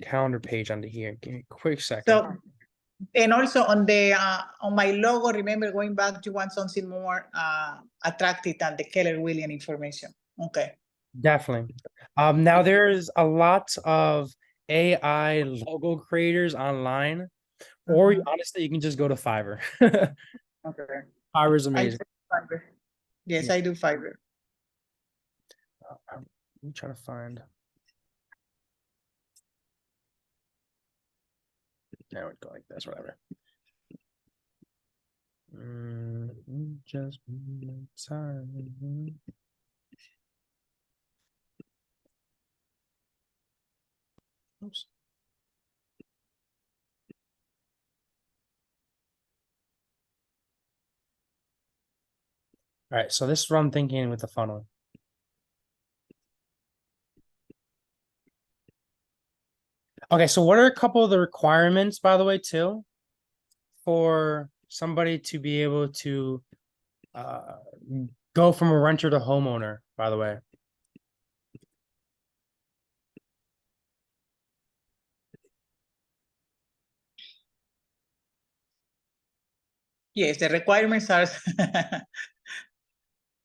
calendar page onto here. Give me a quick second. So, and also on the on my logo, remember going back, you want something more attractive than the Keller Williams information. Okay. Definitely. Now there's a lot of AI logo creators online, or honestly, you can just go to Fiverr. Okay. Fiverr's I amazing. do Fiverr. Yes, Yeah. I do Fiverr. Let me try to find. Now it go like this, whatever. Just time. Oops. All right, so this is what I'm thinking with the funnel. Okay, so what are a couple of the requirements, by the way, too, for somebody to be able to go from a renter to homeowner, by the way. Yes, the requirements are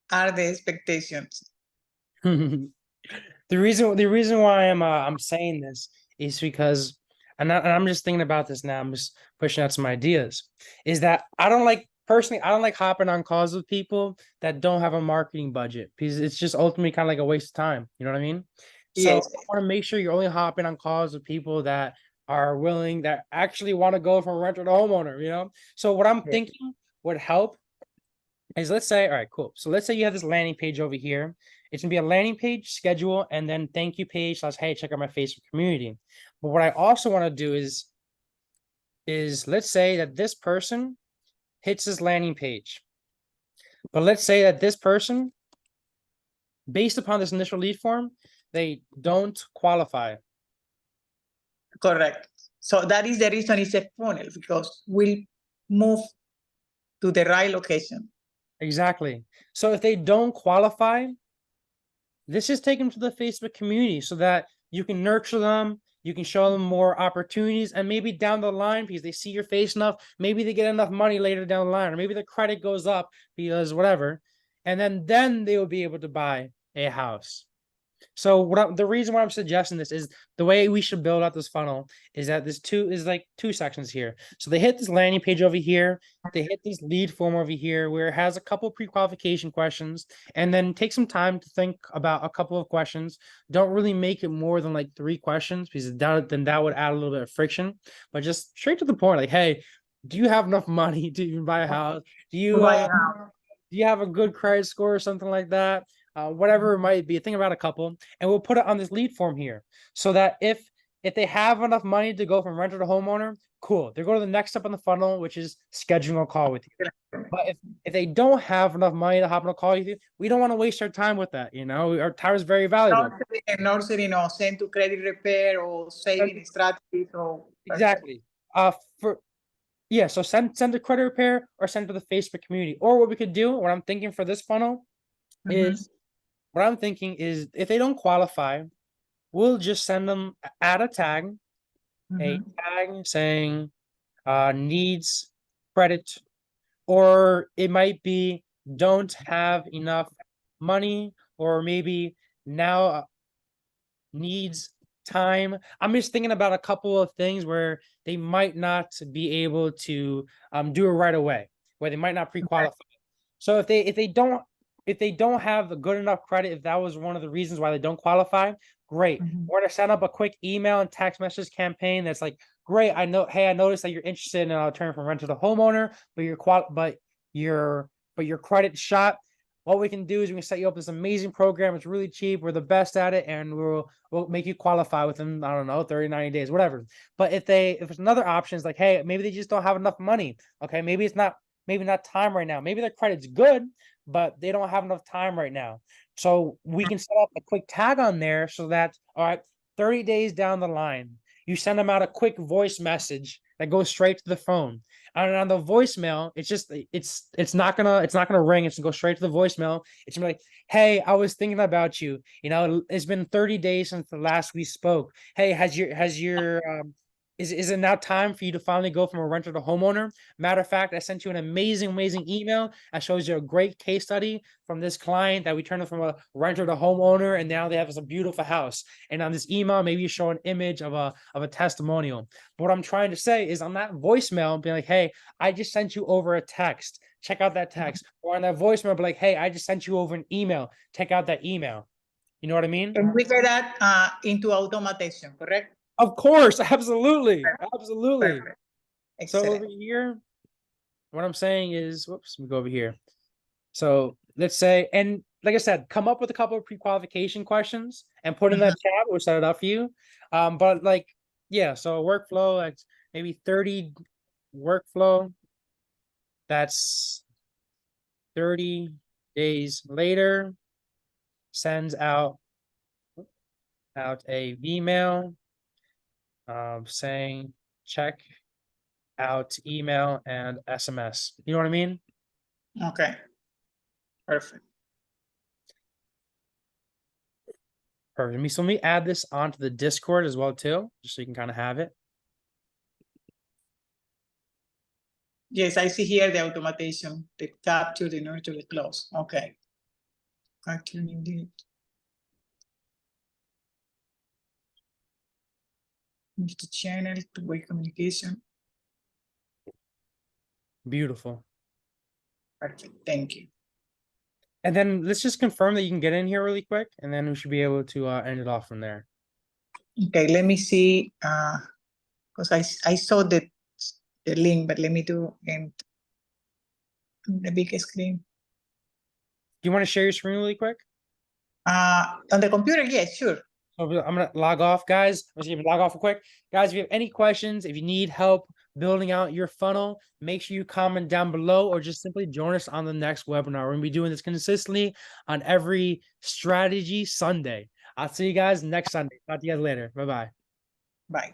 are the expectations. The reason why I'm saying this is because and I'm just thinking about this now. I'm just pushing out some ideas. Is that I don't like personally, I don't like hopping on calls with people that don't have a marketing budget because it's just ultimately kind of like a waste of time. You know what I mean? So Yes, I want to make sure you're only hopping on calls with people that are willing, that actually want to go from renter to homeowner, you know? So what I'm yes, thinking would help is, let's say, all right, cool. So let's say you have this landing page over here. It's gonna be a landing page, schedule, and then thank you page slash, hey, check out my Facebook community. But what I also want to do is let's say that this person hits this landing page. But let's say that this person, based upon this initial lead form, they don't qualify. correct. So that is the reason it's a funnel, because we'll move to the right location. Exactly. So if they don't qualify, this is take them to the Facebook community so that you can nurture them, you can show them more opportunities, and maybe down the line, because they see your face enough, maybe they get enough money later down the line, or maybe the credit goes up because whatever, and then they will be able to buy a house. So the reason why I'm suggesting this is the way we should build out this funnel is that there's two sections here. So they hit this landing page over here, they hit this lead form over here where it has a couple pre-qualification questions, and then take some time to think about a couple of questions. Don't really make it more than like 3 questions because that would add a little bit of friction, but just straight to the point, like, hey, do you have enough money to even buy a house? Do you Right now. do you have a good credit score or something like that? Whatever it might be, think about a couple, and we'll put it on this lead form here so that if they have enough money to go from renter to homeowner, cool. They go to the next step on the funnel, which is scheduling a call with you. But if they don't have enough money to hop on a call with you, we don't want to waste our time with that. You know, our time is very valuable. Nursery, send to credit repair or saving strategies or Exactly. For Yeah, so send to credit repair or send to the Facebook community. Or what we could do, what I'm thinking for this funnel is what I'm thinking is if they don't qualify, we'll just send them add a tag saying needs credit, or it might be don't have enough money, or maybe now needs time. I'm just thinking about a couple of things where they might not be able to do it right away, where they might not pre-qualify. So if they don't have a good enough credit, if that was one of the reasons why they don't qualify, great. Or to set up a quick email and text message campaign that's like, great, I know, hey, I noticed that you're interested in a turn from renter to homeowner, but your credit shot. What we can do is we can set you up this amazing program. It's really cheap. We're the best at it, and we'll make you qualify within, I don't know, 30, 90 days, whatever. But if it's another option, it's like, hey, maybe they just don't have enough money. Okay, maybe not time right now. Maybe their credit's good, but they don't have enough time right now. So we can set up a quick tag on there so that, all right, 30 days down the line, you send them out a quick voice message that goes straight to the phone. And on the voicemail, it's not gonna ring. It's gonna go straight to the voicemail. It's gonna be like, hey, I was thinking about you. You know, it's been 30 days since the last we spoke. Hey, is it now time for you to finally go from a renter to homeowner? Matter of fact, I sent you an amazing email that shows you a great case study from this client that we turned from a renter to homeowner, and now they have a beautiful house. And on this email, maybe you show an image of a testimonial. But what I'm trying to say is on that voicemail, be like, hey, I just sent you over a text. Check out that text. Or on that voicemail, be like, hey, I just sent you over an email. Check out that email. You know what I mean? And we get that into automation, correct? Of course, absolutely. Absolutely. Perfect. So Excellent. over here, what I'm saying is, whoops, let me go over here. So let's say, and like I said, come up with a couple of pre-qualification questions and put in that chat. We'll set it up for you. But like, yeah, so workflow, like maybe 30 workflow. That's 30 days later, sends out a email saying check out email and SMS. You know what I mean? Okay. Perfect. Perfect. So let me add this onto the Discord as well too, just so you can kind of have it. Yes, I see here the automation, the capture, the nurture, the close. Okay. Capture indeed. Use the channel to way communication. Beautiful. Perfect. Thank you. And then let's just confirm that you can get in here really quick, and then we should be able to end it off from there. Okay, let me see. Because I saw the link, but let me do in the big screen. Do you want to share your screen really quick? On the computer, yes, sure. So I'm gonna log off, guys. I'm just gonna log off real quick. Guys, if you have any questions, if you need help building out your funnel, make sure you comment down below or just simply join us on the next webinar. We're gonna be doing this consistently on every strategy Sunday. I'll see you guys next Sunday. Talk to you guys later. Bye-bye. Bye.